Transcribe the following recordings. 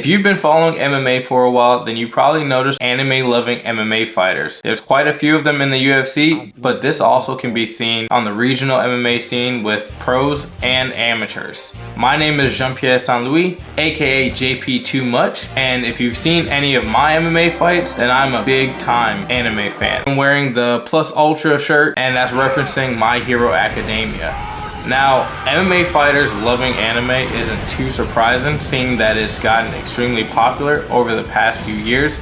If you've been following MMA for a while, then you've probably noticed anime-loving MMA fighters. There's quite a few of them in the UFC, but this also can be seen on the regional MMA scene with pros and amateurs. My name is Jean-Pierre Saint-Louis, aka JP Too Much, and if you've seen any of my MMA fights, then I'm a big time anime fan. I'm wearing the Plus Ultra shirt, and that's referencing My Hero Academia. Now, MMA fighters loving anime isn't too surprising, seeing that it's gotten extremely popular over the past few years,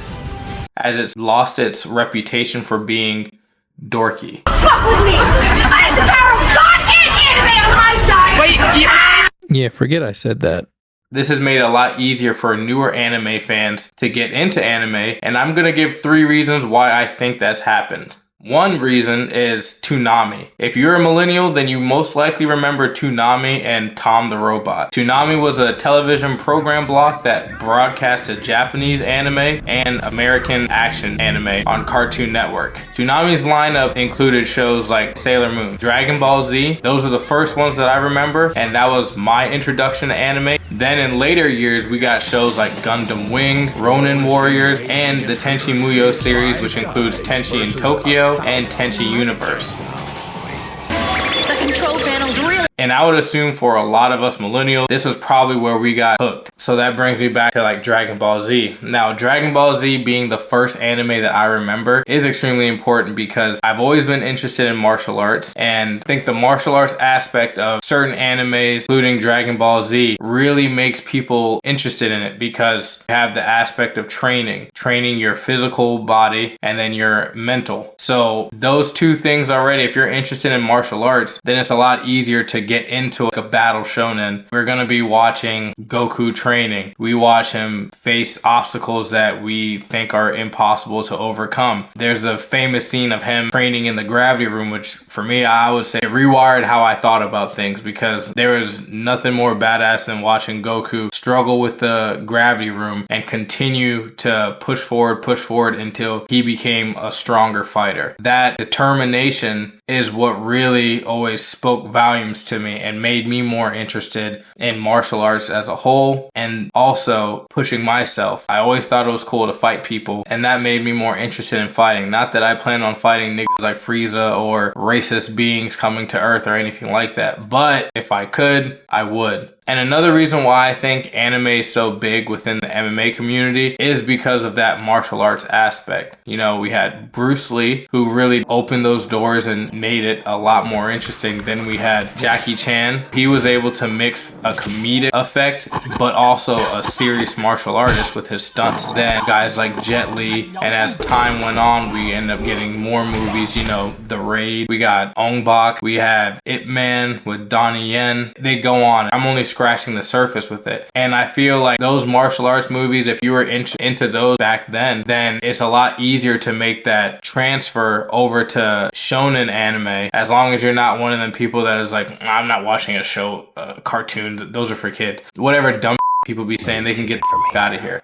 as it's lost its reputation for being dorky. Fuck with me! I have the power of God and anime on my side! Wait, Yeah, forget I said that. This has made it a lot easier for newer anime fans to get into anime, and I'm gonna give 3 reasons why I think that's happened. One reason is Toonami. If you're a millennial, then you most likely remember Toonami and Tom the Robot. Toonami was a television program block that broadcasted Japanese anime and American action anime on Cartoon Network. Toonami's lineup included shows like Sailor Moon, Dragon Ball Z. Those are the first ones that I remember, and that was my introduction to anime. Then in later years, we got shows like Gundam Wing, Ronin Warriors, and the Tenchi Muyo series, which includes Tenchi in Tokyo and Tenchi Universe. the control panel's real. And I would assume for a lot of us millennials, this was probably where we got hooked. So that brings me back to like Dragon Ball Z. Now, Dragon Ball Z being the first anime that I remember is extremely important because I've always been interested in martial arts, and I think the martial arts aspect of certain animes, including Dragon Ball Z, really makes people interested in it because you have the aspect of training your physical body and then your mental. So those two things already, if you're interested in martial arts, then it's a lot easier to get into like a battle shonen. We're gonna be watching Goku training. We watch him face obstacles that we think are impossible to overcome. There's the famous scene of him training in the gravity room, which for me, I would say rewired how I thought about things, because there was nothing more badass than watching Goku struggle with the gravity room and continue to push forward until he became a stronger fighter. That determination is what really always spoke volumes to me and made me more interested in martial arts as a whole, and also pushing myself. I always thought it was cool to fight people, and that made me more interested in fighting. Not that I plan on fighting niggas like Frieza or racist beings coming to Earth or anything like that, but if I could, I would. And another reason why I think anime is so big within the MMA community is because of that martial arts aspect. You know, we had Bruce Lee, who really opened those doors and made it a lot more interesting. Then we had Jackie Chan. He was able to mix a comedic effect, but also a serious martial artist with his stunts. Then guys like Jet Li, and as time went on, we ended up getting more movies, you know, The Raid. We got Ong Bak. We have Ip Man with Donnie Yen. They go on. I'm only scratching the surface with it, and I feel like those martial arts movies, if you were into those back then it's a lot easier to make that transfer over to shonen anime, as long as you're not one of them people that is like, I'm not watching a show, cartoon, those are for kids. Whatever dumb people be saying, they can get the f out of here.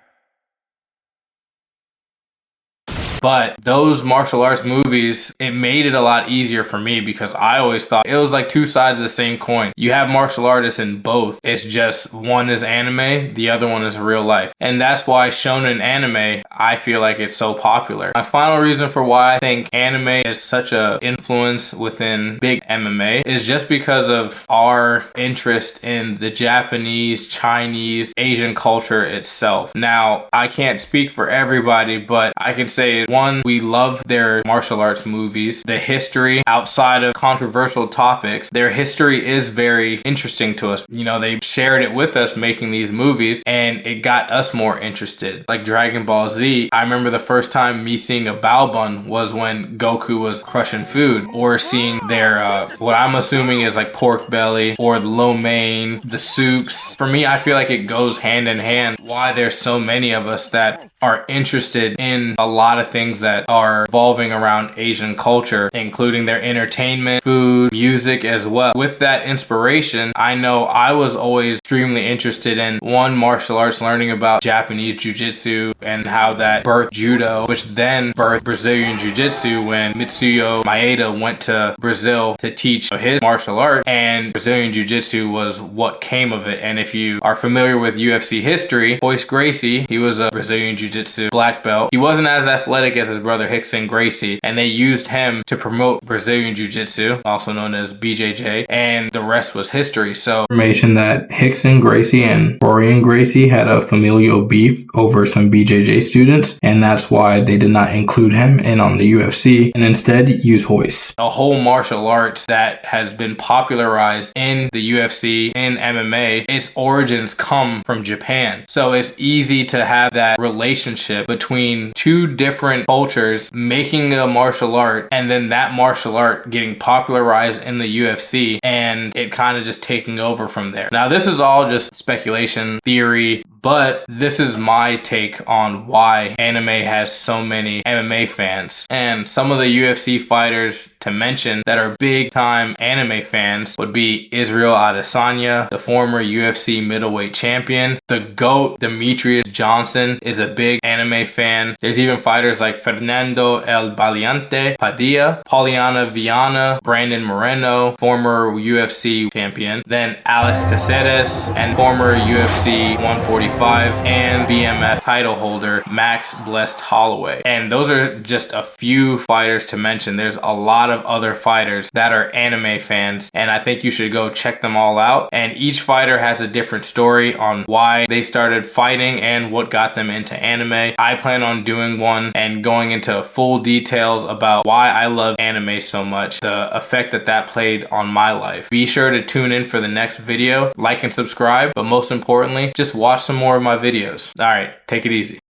But those martial arts movies, it made it a lot easier for me because I always thought it was like two sides of the same coin. You have martial artists in both. It's just one is anime, the other one is real life. And that's why shonen anime, I feel like it's so popular. My final reason for why I think anime is such a influence within big MMA is just because of our interest in the Japanese, Chinese, Asian culture itself. Now, I can't speak for everybody, but I can say, one, we love their martial arts movies. The history, outside of controversial topics, their history is very interesting to us. You know, they shared it with us making these movies, and it got us more interested. Like Dragon Ball Z, I remember the first time me seeing a bao bun was when Goku was crushing food, or seeing their, what I'm assuming is like pork belly, or the lo mein, the soups. For me, I feel like it goes hand in hand why there's so many of us that are interested in a lot of things that are evolving around Asian culture, including their entertainment, food, music as well. With that inspiration, I know I was always extremely interested in martial arts, learning about Japanese jiu-jitsu and how that birthed judo, which then birthed Brazilian jiu-jitsu when Mitsuyo Maeda went to Brazil to teach his martial art, and Brazilian jiu-jitsu was what came of it. And if you are familiar with UFC history, Royce Gracie, he was a Brazilian jiu-jitsu black belt. He wasn't as athletic as his brother Rickson Gracie, and they used him to promote Brazilian jiu-jitsu, also known as BJJ, and the rest was history. So information that Rickson Gracie and Florian Gracie had a familial beef over some BJJ students, and that's why they did not include him in on the UFC and instead use Royce. A whole martial arts that has been popularized in the UFC, in MMA, its origins come from Japan. So it's easy to have that relationship between two different cultures making a martial art, and then that martial art getting popularized in the UFC, and it kind of just taking over from there. Now, this is all just speculation, theory, but this is my take on why anime has so many MMA fans. And some of the UFC fighters to mention that are big time anime fans would be Israel Adesanya, the former UFC middleweight champion. The GOAT, Demetrius Johnson, is a big anime fan. There's even fighters like Fernando El Valiente Padilla, Poliana Viana, Brandon Moreno, former UFC champion, then Alex Caceres, and former UFC 145 and BMF title holder Max Blessed Holloway. And those are just a few fighters to mention. There's a lot of other fighters that are anime fans, and I think you should go check them all out. And each fighter has a different story on why they started fighting and what got them into anime. I plan on doing one and going into full details about why I love anime so much, the effect that that played on my life. Be sure to tune in for the next video, like and subscribe, but most importantly, just watch some more of my videos. All right, take it easy.